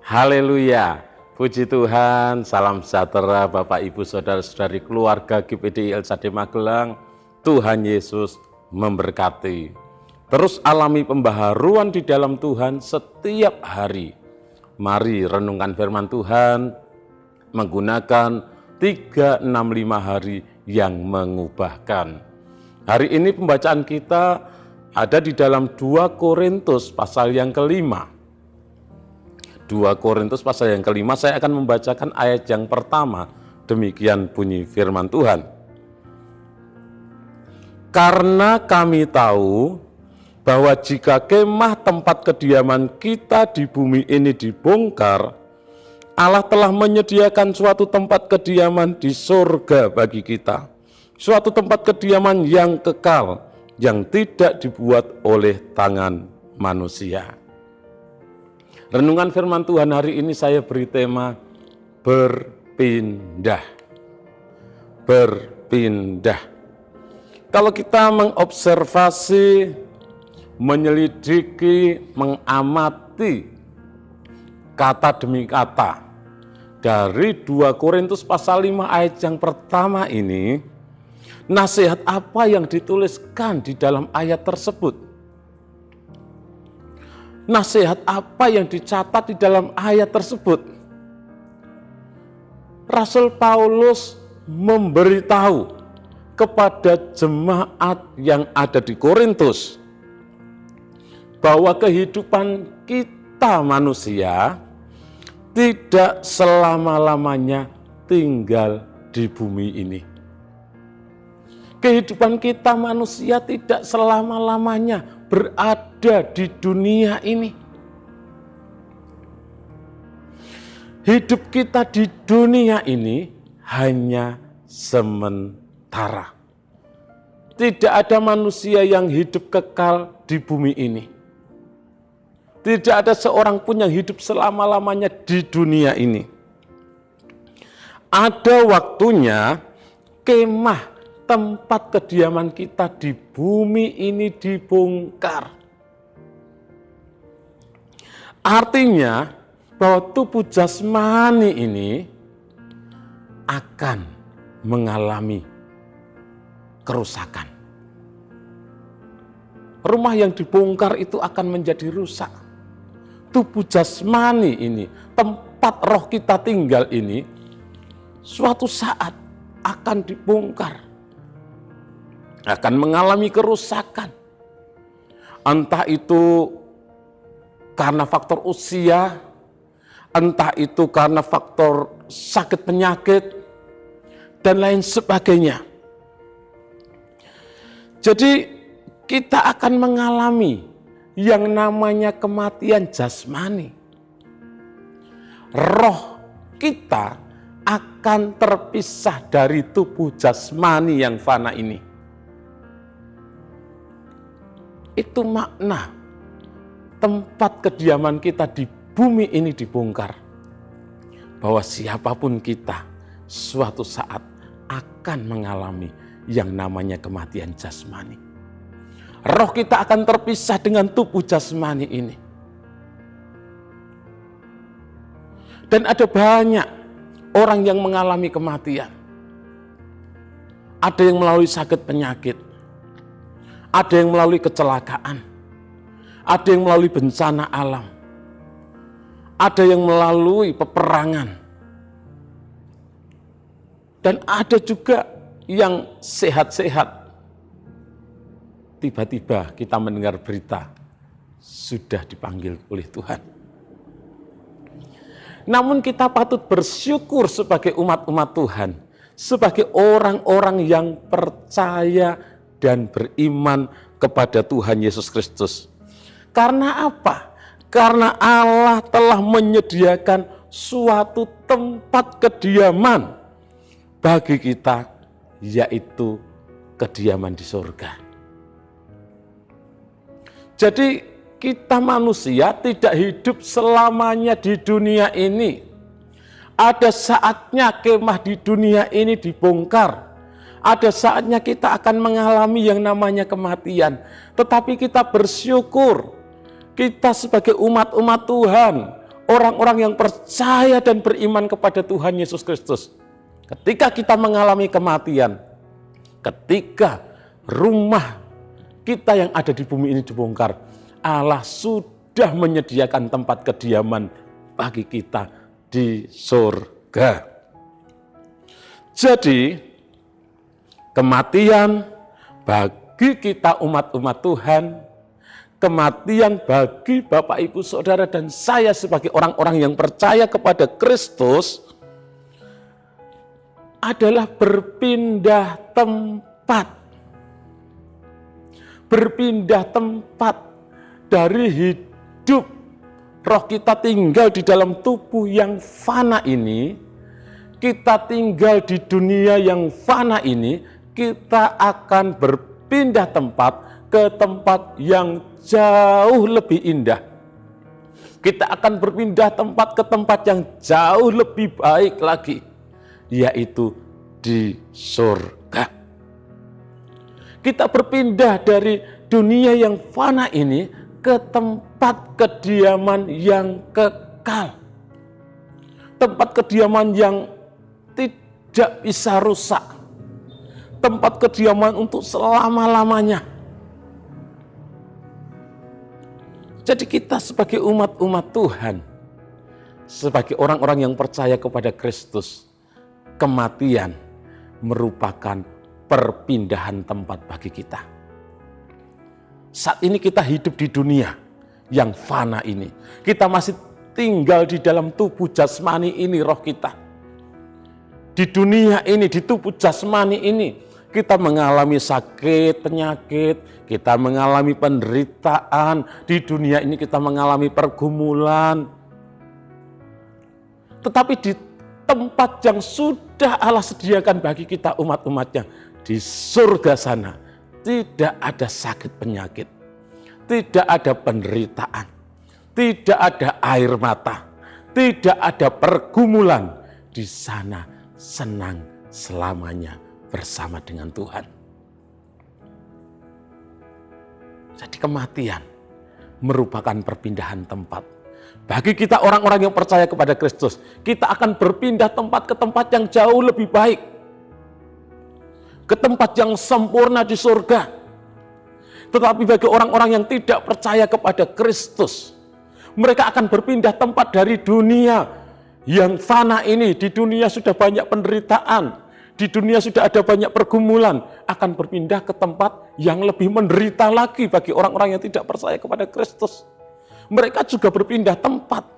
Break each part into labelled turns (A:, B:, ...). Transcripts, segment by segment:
A: Haleluya, puji Tuhan, salam sejahtera Bapak Ibu Saudara-saudari keluarga GPDI LSAD Magelang. Tuhan Yesus memberkati. Terus alami pembaharuan di dalam Tuhan setiap hari. Mari renungkan firman Tuhan menggunakan 365 hari yang mengubahkan. Hari ini pembacaan kita ada di dalam 2 Korintus pasal yang kelima. 2 Korintus pasal yang kelima, saya akan membacakan ayat yang pertama. Demikian bunyi firman Tuhan. Karena kami tahu bahwa jika kemah tempat kediaman kita di bumi ini dibongkar, Allah telah menyediakan suatu tempat kediaman di surga bagi kita. Suatu tempat kediaman yang kekal, yang tidak dibuat oleh tangan manusia. Renungan firman Tuhan hari ini saya beri tema berpindah. Berpindah. Kalau kita mengobservasi, menyelidiki, mengamati kata demi kata dari 2 Korintus pasal 5 ayat yang pertama ini, nasihat apa yang dituliskan di dalam ayat tersebut? Nasihat apa yang dicatat di dalam ayat tersebut? Rasul Paulus memberitahu kepada jemaat yang ada di Korintus bahwa kehidupan kita manusia tidak selama-lamanya tinggal di bumi ini. Kehidupan kita manusia tidak selama-lamanya berada di dunia ini. Hidup kita di dunia ini hanya sementara. Tidak ada manusia yang hidup kekal di bumi ini. Tidak ada seorang pun yang hidup selama-lamanya di dunia ini. Ada waktunya kemah tempat kediaman kita di bumi ini dibongkar. Artinya bahwa tubuh jasmani ini akan mengalami kerusakan. Rumah yang dibongkar itu akan menjadi rusak. Tubuh jasmani ini, tempat roh kita tinggal ini, suatu saat akan dibongkar. Akan mengalami kerusakan. Entah itu karena faktor usia, entah itu karena faktor sakit penyakit, dan lain sebagainya. Jadi kita akan mengalami yang namanya kematian jasmani. Roh kita akan terpisah dari tubuh jasmani yang fana ini. Itu makna tempat kediaman kita di bumi ini dibongkar. Bahwa siapapun kita suatu saat akan mengalami yang namanya kematian jasmani. Roh kita akan terpisah dengan tubuh jasmani ini. Dan ada banyak orang yang mengalami kematian. Ada yang melalui sakit penyakit. Ada yang melalui kecelakaan, ada yang melalui bencana alam, ada yang melalui peperangan, dan ada juga yang sehat-sehat. Tiba-tiba kita mendengar berita, sudah dipanggil oleh Tuhan. Namun kita patut bersyukur sebagai umat-umat Tuhan, sebagai orang-orang yang percaya dan beriman kepada Tuhan Yesus Kristus. Karena apa? Karena Allah telah menyediakan suatu tempat kediaman bagi kita, yaitu kediaman di surga. Jadi kita manusia tidak hidup selamanya di dunia ini. Ada saatnya kemah di dunia ini dibongkar. Ada saatnya kita akan mengalami yang namanya kematian. Tetapi kita bersyukur, kita sebagai umat-umat Tuhan, orang-orang yang percaya dan beriman kepada Tuhan Yesus Kristus, ketika kita mengalami kematian, ketika rumah kita yang ada di bumi ini dibongkar, Allah sudah menyediakan tempat kediaman bagi kita di surga. Jadi, kematian bagi kita umat-umat Tuhan, kematian bagi Bapak, Ibu, Saudara, dan saya sebagai orang-orang yang percaya kepada Kristus adalah berpindah tempat. Berpindah tempat dari hidup roh kita tinggal di dalam tubuh yang fana ini, kita tinggal di dunia yang fana ini, kita akan berpindah tempat ke tempat yang jauh lebih indah. Kita akan berpindah tempat ke tempat yang jauh lebih baik lagi, yaitu di surga. Kita berpindah dari dunia yang fana ini ke tempat kediaman yang kekal. Tempat kediaman yang tidak bisa rusak. Tempat kediaman untuk selama-lamanya. Jadi kita sebagai umat-umat Tuhan, sebagai orang-orang yang percaya kepada Kristus, kematian merupakan perpindahan tempat bagi kita. Saat ini kita hidup di dunia yang fana ini. Kita masih tinggal di dalam tubuh jasmani ini, roh kita. Di dunia ini, di tubuh jasmani ini, kita mengalami sakit, penyakit, kita mengalami penderitaan. Di dunia ini kita mengalami pergumulan. Tetapi di tempat yang sudah Allah sediakan bagi kita umat-umatnya, di surga sana, tidak ada sakit penyakit, tidak ada penderitaan, tidak ada air mata, tidak ada pergumulan. Di sana senang selamanya bersama dengan Tuhan. Jadi kematian merupakan perpindahan tempat. Bagi kita orang-orang yang percaya kepada Kristus, kita akan berpindah tempat ke tempat yang jauh lebih baik. Ke tempat yang sempurna di surga. Tetapi bagi orang-orang yang tidak percaya kepada Kristus, mereka akan berpindah tempat dari dunia yang fana ini. Di dunia sudah banyak penderitaan, di dunia sudah ada banyak pergumulan, akan berpindah ke tempat yang lebih menderita lagi bagi orang-orang yang tidak percaya kepada Kristus. Mereka juga berpindah tempat.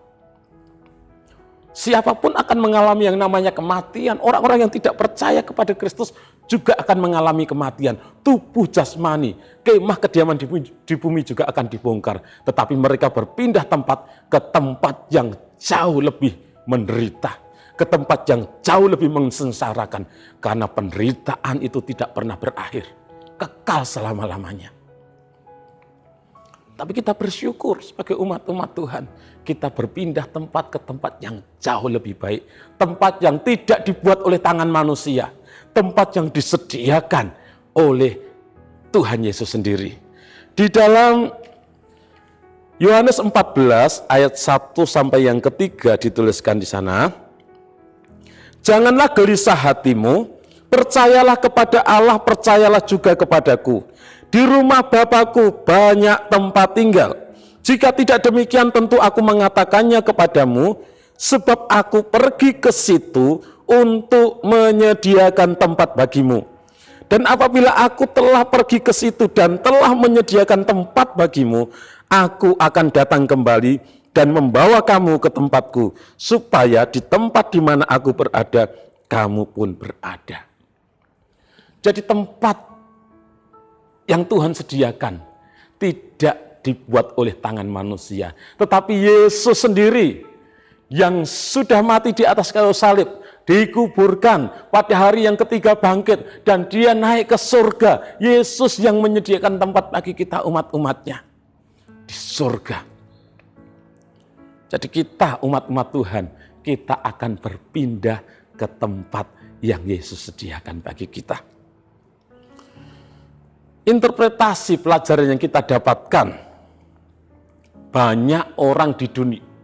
A: Siapapun akan mengalami yang namanya kematian. Orang-orang yang tidak percaya kepada Kristus juga akan mengalami kematian. Tubuh jasmani, kemah kediaman di bumi juga akan dibongkar. Tetapi mereka berpindah tempat ke tempat yang jauh lebih menderita. Ke tempat yang jauh lebih mensengsarakan. Karena penderitaan itu tidak pernah berakhir. Kekal selama-lamanya. Tapi kita bersyukur sebagai umat-umat Tuhan. Kita berpindah tempat ke tempat yang jauh lebih baik. Tempat yang tidak dibuat oleh tangan manusia. Tempat yang disediakan oleh Tuhan Yesus sendiri. Di dalam Yohanes 14 ayat 1 sampai yang ketiga dituliskan di sana. Janganlah gelisah hatimu, percayalah kepada Allah, percayalah juga kepadaku. Di rumah Bapakku banyak tempat tinggal. Jika tidak demikian tentu aku mengatakannya kepadamu, sebab aku pergi ke situ untuk menyediakan tempat bagimu. Dan apabila aku telah pergi ke situ dan telah menyediakan tempat bagimu, aku akan datang kembali dan membawa kamu ke tempatku, supaya di tempat di mana aku berada, kamu pun berada. Jadi tempat yang Tuhan sediakan tidak dibuat oleh tangan manusia, tetapi Yesus sendiri yang sudah mati di atas kayu salib, dikuburkan, pada hari yang ketiga bangkit, dan dia naik ke surga. Yesus yang menyediakan tempat bagi kita umat-umatnya di surga. Jadi kita umat-umat Tuhan, kita akan berpindah ke tempat yang Yesus sediakan bagi kita. Interpretasi pelajaran yang kita dapatkan, banyak orang di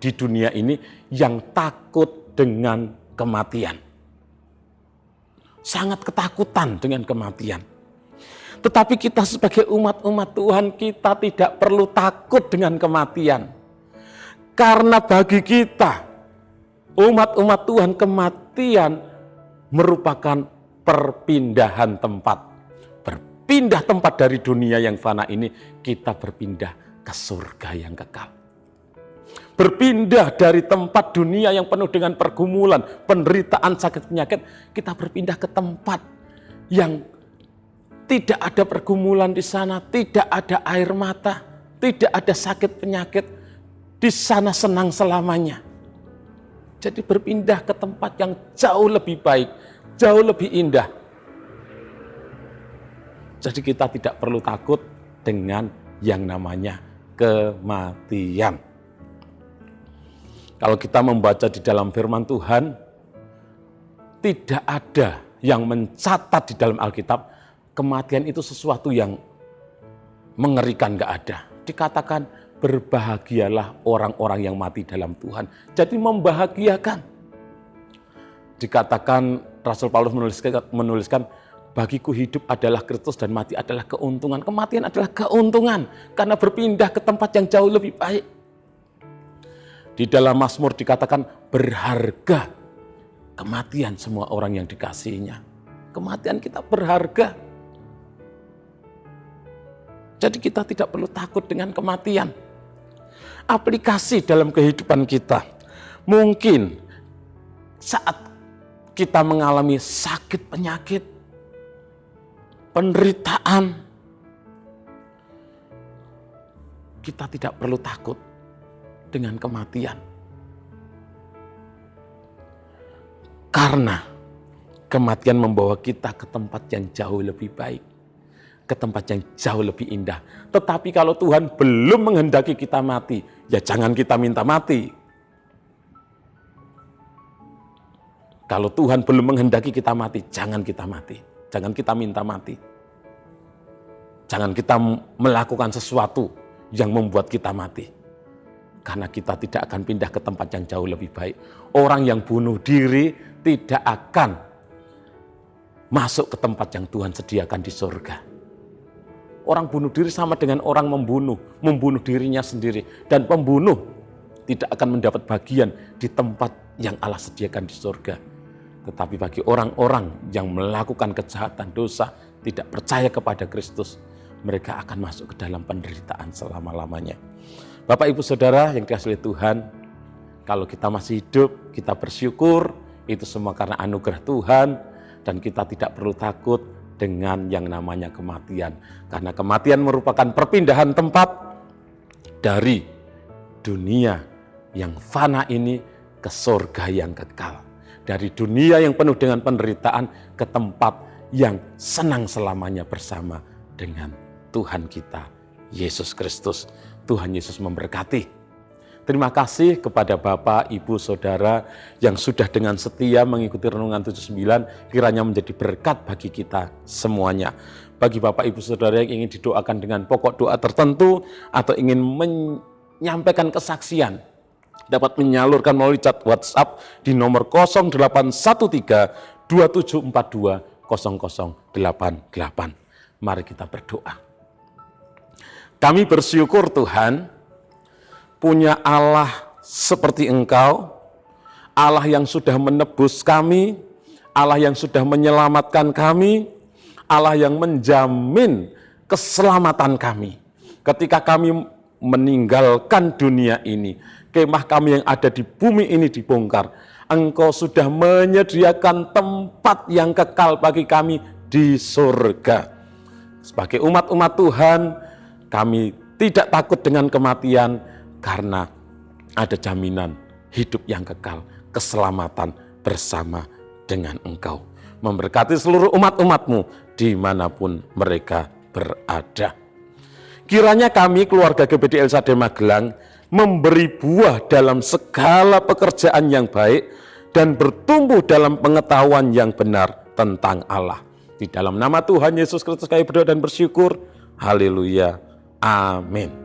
A: di dunia ini yang takut dengan kematian. Sangat ketakutan dengan kematian. Tetapi kita sebagai umat-umat Tuhan, kita tidak perlu takut dengan kematian. Karena bagi kita, umat-umat Tuhan, kematian merupakan perpindahan tempat. Berpindah tempat dari dunia yang fana ini, kita berpindah ke surga yang kekal. Berpindah dari tempat dunia yang penuh dengan pergumulan, penderitaan, sakit, penyakit, kita berpindah ke tempat yang tidak ada pergumulan di sana, tidak ada air mata, tidak ada sakit penyakit, di sana senang selamanya. Jadi berpindah ke tempat yang jauh lebih baik, jauh lebih indah. Jadi kita tidak perlu takut dengan yang namanya kematian. Kalau kita membaca di dalam firman Tuhan, tidak ada yang mencatat di dalam Alkitab, kematian itu sesuatu yang mengerikan, gak ada. Dikatakan berbahagialah orang-orang yang mati dalam Tuhan. Jadi membahagiakan. Dikatakan Rasul Paulus menuliskan, bagiku hidup adalah Kristus dan mati adalah keuntungan. Kematian adalah keuntungan karena berpindah ke tempat yang jauh lebih baik. Di dalam Mazmur dikatakan berharga kematian semua orang yang dikasihinya. Kematian kita berharga. Jadi kita tidak perlu takut dengan kematian. Aplikasi dalam kehidupan kita. Mungkin saat kita mengalami sakit penyakit, penderitaan, kita tidak perlu takut dengan kematian. Karena kematian membawa kita ke tempat yang jauh lebih baik, ke tempat yang jauh lebih indah. Tetapi kalau Tuhan belum menghendaki kita mati, ya jangan kita minta mati. Kalau Tuhan belum menghendaki kita mati, jangan kita mati. Jangan kita minta mati. Jangan kita melakukan sesuatu yang membuat kita mati. Karena kita tidak akan pindah ke tempat yang jauh lebih baik. Orang yang bunuh diri tidak akan masuk ke tempat yang Tuhan sediakan di surga. Orang bunuh diri sama dengan orang membunuh dirinya sendiri. Dan pembunuh tidak akan mendapat bagian di tempat yang Allah sediakan di surga. Tetapi bagi orang-orang yang melakukan kejahatan, dosa, tidak percaya kepada Kristus, mereka akan masuk ke dalam penderitaan selama-lamanya. Bapak, Ibu, Saudara yang dikasihi Tuhan, kalau kita masih hidup, kita bersyukur, itu semua karena anugerah Tuhan, dan kita tidak perlu takut dengan yang namanya kematian. Karena kematian merupakan perpindahan tempat dari dunia yang fana ini ke surga yang kekal. Dari dunia yang penuh dengan penderitaan ke tempat yang senang selamanya bersama dengan Tuhan kita, Yesus Kristus. Tuhan Yesus memberkati. Terima kasih kepada Bapak, Ibu, Saudara yang sudah dengan setia mengikuti Renungan 79, kiranya menjadi berkat bagi kita semuanya. Bagi Bapak, Ibu, Saudara yang ingin didoakan dengan pokok doa tertentu atau ingin menyampaikan kesaksian, dapat menyalurkan melalui chat WhatsApp di nomor 0813 2742 0088. Mari kita berdoa. Kami bersyukur Tuhan, punya Allah seperti Engkau, Allah yang sudah menebus kami, Allah yang sudah menyelamatkan kami, Allah yang menjamin keselamatan kami. Ketika kami meninggalkan dunia ini, kemah kami yang ada di bumi ini dibongkar, Engkau sudah menyediakan tempat yang kekal bagi kami di surga. Sebagai umat-umat Tuhan, kami tidak takut dengan kematian karena ada jaminan hidup yang kekal, keselamatan bersama dengan Engkau. Memberkati seluruh umat-umat-Mu dimanapun mereka berada. Kiranya kami keluarga GBD El Shaddai Magelang memberi buah dalam segala pekerjaan yang baik dan bertumbuh dalam pengetahuan yang benar tentang Allah. Di dalam nama Tuhan Yesus Kristus kami berdoa dan bersyukur. Haleluya. Amin.